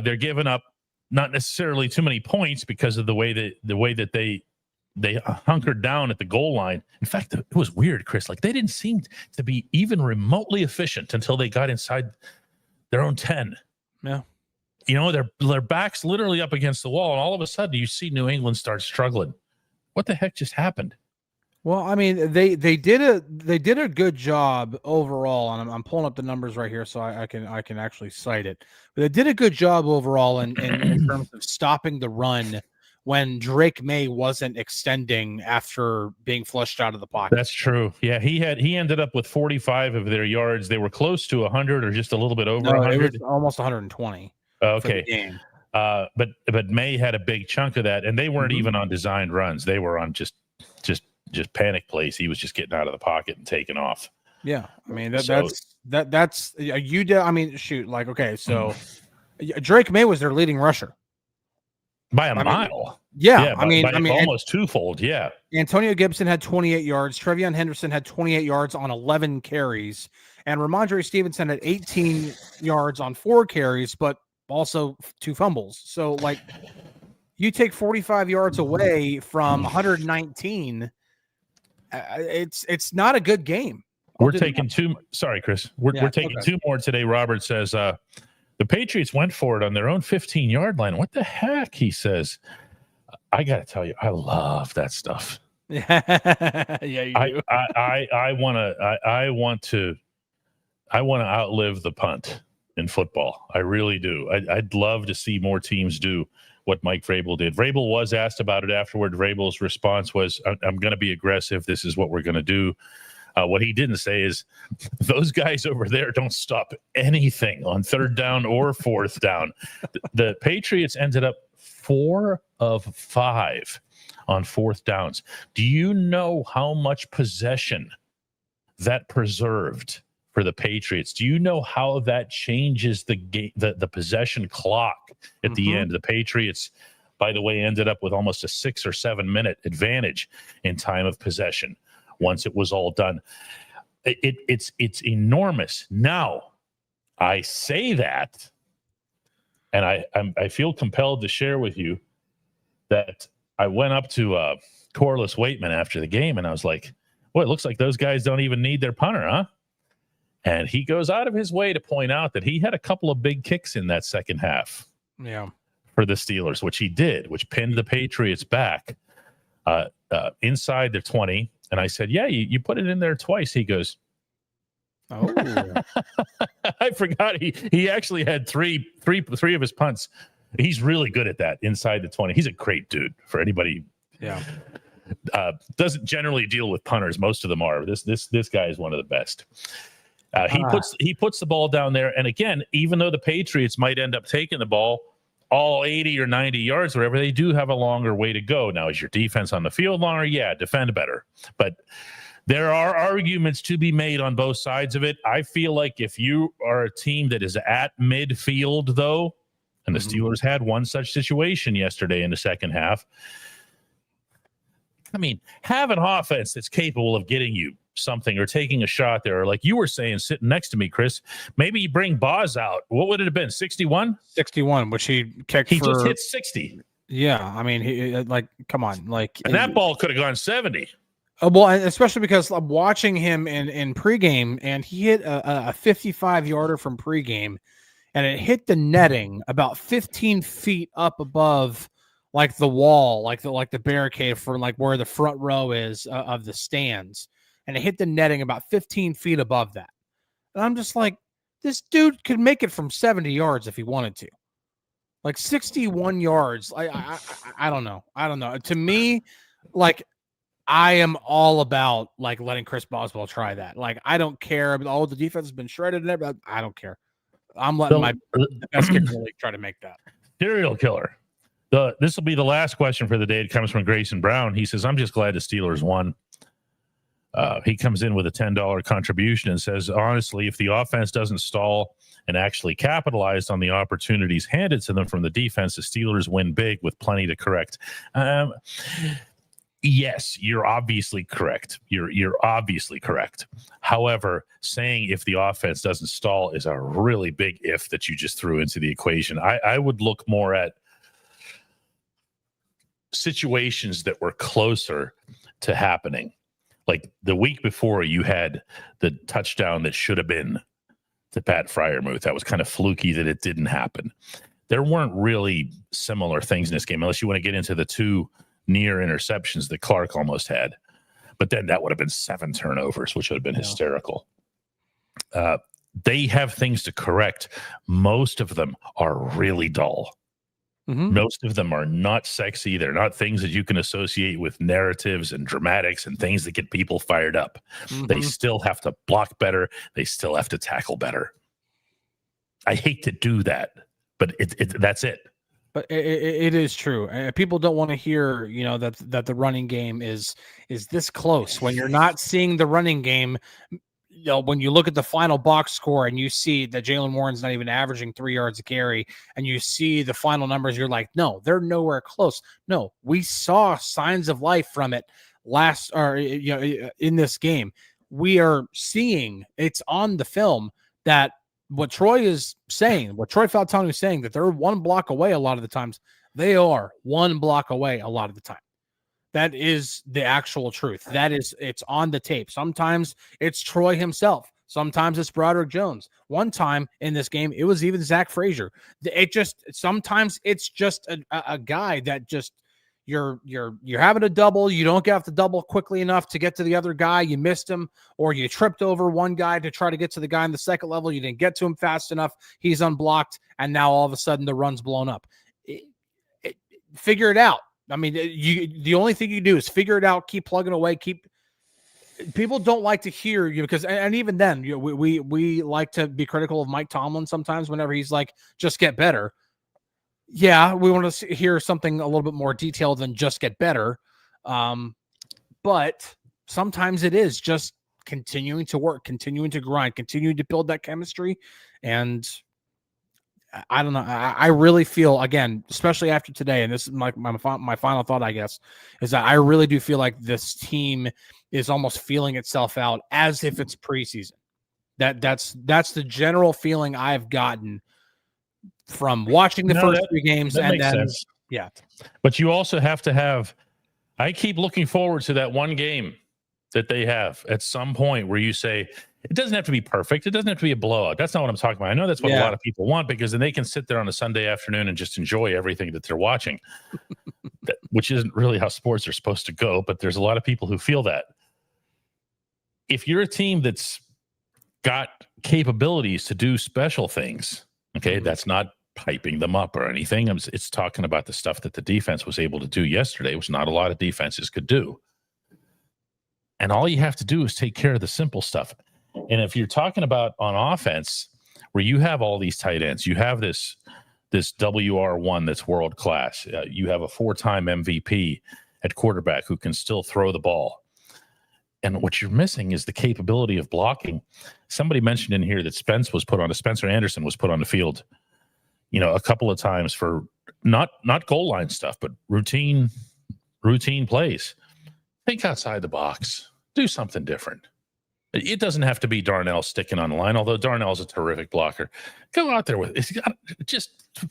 They're giving up not necessarily too many points because of the way that they hunkered down at the goal line. In fact, it was weird, Chris. Like, they didn't seem to be even remotely efficient until they got inside their own 10. Yeah. You know, their back's literally up against the wall, and all of a sudden you see New England start struggling. What the heck just happened? Well, I mean, they did a good job overall, and I'm pulling up the numbers right here so I can actually cite it. But they did a good job overall in terms of stopping the run when Drake May wasn't extending after being flushed out of the pocket. That's true. Yeah, he ended up with 45 of their yards. They were close to 100 or just a little bit over 100. It was almost 120. Okay. For the game. But May had a big chunk of that, and they weren't even on designed runs. They were on just panic plays. He was just getting out of the pocket and taking off. Yeah, I mean that's I mean, shoot, like, okay, so Drake May was their leading rusher by a mile. Yeah, I mean almost twofold. Yeah, Antonio Gibson had 28 yards. Trevion Henderson had 28 yards on 11 carries, and Ramondre Stevenson had 18 yards on 4 carries, but also 2 fumbles. So, like, you take 45 yards away from 119. It's not a good game. We're taking 2. Sorry, Chris. We're taking 2 more today. Robert says the Patriots went for it on their own 15-yard line. What the heck? He says. I got to tell you, I love that stuff. Yeah, you do. I want to outlive the punt in football. I really do. I'd love to see more teams do what Mike Vrabel did. Vrabel was asked about it afterward. Vrabel's response was, "I'm going to be aggressive. This is what we're going to do." What he didn't say is, those guys over there don't stop anything on 3rd down or 4th down. The Patriots ended up 4 of 5 on 4th downs. Do you know how much possession that preserved for the Patriots? Do you know how that changes the game, the possession clock at the end? The Patriots, by the way, ended up with almost a 6 or 7 minute advantage in time of possession once it was all done. It's enormous. Now, I say that, and I feel compelled to share with you that I went up to Corliss Waitman after the game, and I was like, "Well, it looks like those guys don't even need their punter, huh?" And he goes out of his way to point out that he had a couple of big kicks in that second half. Yeah, for the Steelers, which he did, which pinned the Patriots back inside their 20. And I said, "Yeah, you put it in there twice." He goes, "Oh." I forgot he actually had three of his punts. He's really good at that inside the 20. He's a great dude. For anybody, doesn't generally deal with punters. Most of them are. This guy is one of the best. He puts the ball down there, and again, even though the Patriots might end up taking the ball all 80 or 90 yards, whatever, they do have a longer way to go. Now, is your defense on the field longer? Yeah, defend better. But there are arguments to be made on both sides of it. I feel like if you are a team that is at midfield, though, and the Steelers had one such situation yesterday in the second half, I mean, have an offense that's capable of getting you something or taking a shot there. Or like you were saying, sitting next to me, Chris, maybe you bring Boz out. What would it have been? 61, which he kicked. He just hit 60. Yeah, I mean, he, like, come on, like, and that ball could have gone 70. Well, especially because I'm watching him in pregame, and he hit a 55-yarder from pregame, and it hit the netting about 15 feet up above, like, the wall, like the barricade for, like, where the front row is of the stands. And it hit the netting about 15 feet above that. And I'm just like, this dude could make it from 70 yards if he wanted to. Like 61 yards. I don't know. I don't know. To me, like, I am all about, like, letting Chris Boswell try that. Like, I don't care. Oh, the defense has been shredded and everything. I don't care. I'm letting the best kicker in the league try to make that. Serial killer. This will be the last question for the day. It comes from Grayson Brown. He says, "I'm just glad the Steelers won. He comes in with a $10 contribution and says, honestly, if the offense doesn't stall and actually capitalize on the opportunities handed to them from the defense, the Steelers win big with plenty to correct. Yes, you're obviously correct. You're obviously correct. However, saying if the offense doesn't stall is a really big if that you just threw into the equation. I would look more at situations that were closer to happening. Like the week before, you had the touchdown that should have been to Pat Freiermuth. That was kind of fluky that it didn't happen. There weren't really similar things in this game, unless you want to get into the two near interceptions that Clark almost had. But then that would have been 7 turnovers, which would have been hysterical. They have things to correct. Most of them are really dull. Mm-hmm. Most of them are not sexy. They're not things that you can associate with narratives and dramatics and things that get people fired up. Mm-hmm. They still have to block better. They still have to tackle better. I hate to do that, but that's it. But it is true. People don't want to hear, that the running game is this close. When you're not seeing the running game, when you look at the final box score and you see that Jaylen Warren's not even averaging 3 yards a carry, and you see the final numbers, you're like, no, they're nowhere close. No, we saw signs of life from it in this game. We are seeing, it's on the film, that what Troy is saying, what Troy Faltano is saying, that they're 1 block away a lot of the times. They are 1 block away a lot of the time. That is the actual truth. It's on the tape. Sometimes it's Troy himself. Sometimes it's Broderick Jones. One time in this game, it was even Zach Frazier. Sometimes it's just a guy that just, you're having a double. You don't get off the double quickly enough to get to the other guy. You missed him, or you tripped over one guy to try to get to the guy in the second level. You didn't get to him fast enough. He's unblocked. And now all of a sudden the run's blown up. Figure it out. I mean, the only thing you do is figure it out, keep plugging away, people don't like to hear you because, and even then, we like to be critical of Mike Tomlin sometimes whenever he's like, just get better. Yeah, we want to hear something a little bit more detailed than just get better. But sometimes it is just continuing to work, continuing to grind, continuing to build that chemistry. And I don't know. I really feel, again, especially after today, and this is my final thought, I guess, is that I really do feel like this team is almost feeling itself out as if it's preseason. That's the general feeling I've gotten from watching the first 3 games. That makes sense. Yeah. But you also have to have, I keep looking forward to that one game that they have at some point where you say, it doesn't have to be perfect. It doesn't have to be a blowout. That's not what I'm talking about. I know that's what a lot of people want, because then they can sit there on a Sunday afternoon and just enjoy everything that they're watching, which isn't really how sports are supposed to go. But there's a lot of people who feel that. If you're a team that's got capabilities to do special things, okay, that's not hyping them up or anything. It's talking about the stuff that the defense was able to do yesterday, which not a lot of defenses could do. And all you have to do is take care of the simple stuff. And if you're talking about on offense, where you have all these tight ends, you have this WR1 that's world class. You have a 4-time MVP at quarterback who can still throw the ball. And what you're missing is the capability of blocking. Somebody mentioned in here that Spencer Anderson was put on the field, a couple of times for not goal line stuff, but routine plays. Think outside the box. Do something different. It doesn't have to be Darnell sticking on the line, although Darnell's a terrific blocker. Go out there with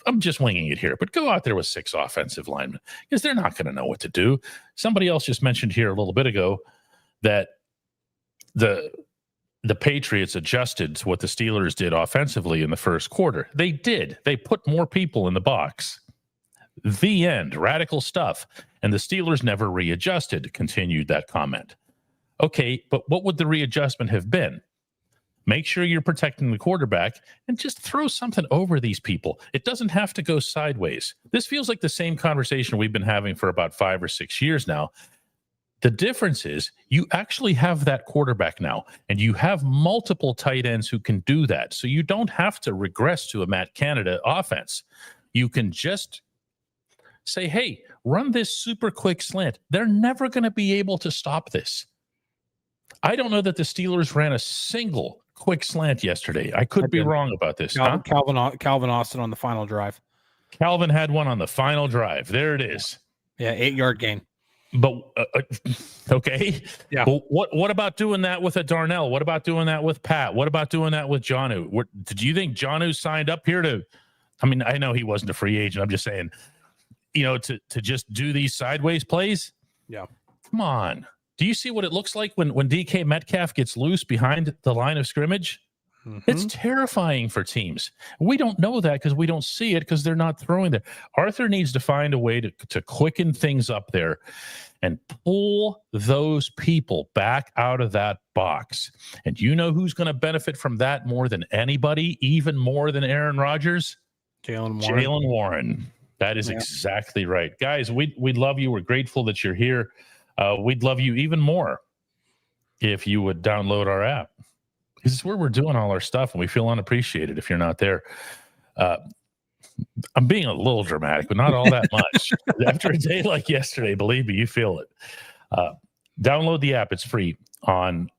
I'm just winging it here, but go out there with 6 offensive linemen, because they're not going to know what to do. Somebody else just mentioned here a little bit ago that the Patriots adjusted to what the Steelers did offensively in the first quarter. They did. They put more people in the box. The end. Radical stuff. And the Steelers never readjusted, continued that comment. Okay, but what would the readjustment have been? Make sure you're protecting the quarterback and just throw something over these people. It doesn't have to go sideways. This feels like the same conversation we've been having for about 5 or 6 years now. The difference is you actually have that quarterback now, and you have multiple tight ends who can do that. So you don't have to regress to a Matt Canada offense. You can just say, hey, run this super quick slant. They're never going to be able to stop this. I don't know that the Steelers ran a single quick slant yesterday. I could be wrong about this. Calvin Austin on the final drive. Calvin had one on the final drive. There it is. Yeah, 8-yard gain. But okay. Yeah. But what about doing that with a Darnell? What about doing that with Pat? What about doing that with Jonnu? Did you think Jonnu signed up here to? I mean, I know he wasn't a free agent. I'm just saying, to just do these sideways plays. Yeah. Come on. Do you see what it looks like when DK Metcalf gets loose behind the line of scrimmage? Mm-hmm. It's terrifying for teams. We don't know that because we don't see it because they're not throwing there. Arthur needs to find a way to quicken things up there and pull those people back out of that box. And you know who's going to benefit from that more than anybody, even more than Aaron Rodgers? Jaylen Warren. That is exactly right. Guys, we love you. We're grateful that you're here. We'd love you even more if you would download our app. This is where we're doing all our stuff, and we feel unappreciated if you're not there. I'm being a little dramatic, but not all that much. After a day like yesterday, believe me, you feel it. Download the app. It's free on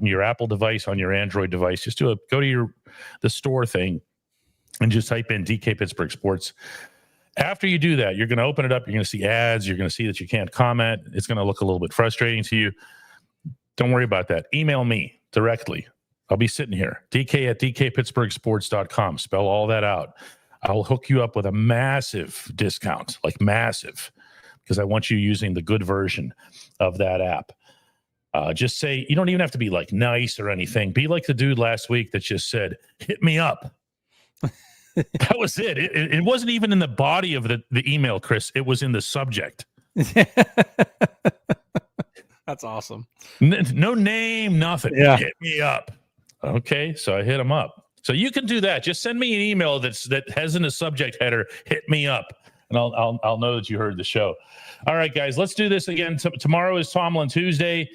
your Apple device, on your Android device. Just go to the store thing and just type in DK Pittsburgh Sports. After you do that, you're going to open it up. You're going to see ads. You're going to see that you can't comment. It's going to look a little bit frustrating to you. Don't worry about that. Email me directly. I'll be sitting here, dk@dkpittsburghsports.com. Spell all that out. I'll hook you up with a massive discount, like massive, because I want you using the good version of that app. Just say, you don't even have to be like nice or anything. Be like the dude last week that just said, hit me up. That was it. It wasn't even in the body of the email, Chris. It was in the subject. That's awesome. No name, nothing. Yeah. Hit me up. Okay, so I hit him up. So you can do that. Just send me an email that has in the subject header, hit me up, and I'll know that you heard the show. All right, guys, let's do this again. Tomorrow is Tomlin Tuesday,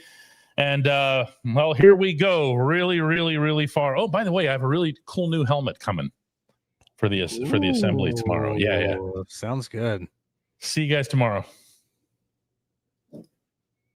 and well, here we go. Really, really, really far. Oh, by the way, I have a really cool new helmet coming for the assembly tomorrow. Yeah. Sounds good. See you guys tomorrow.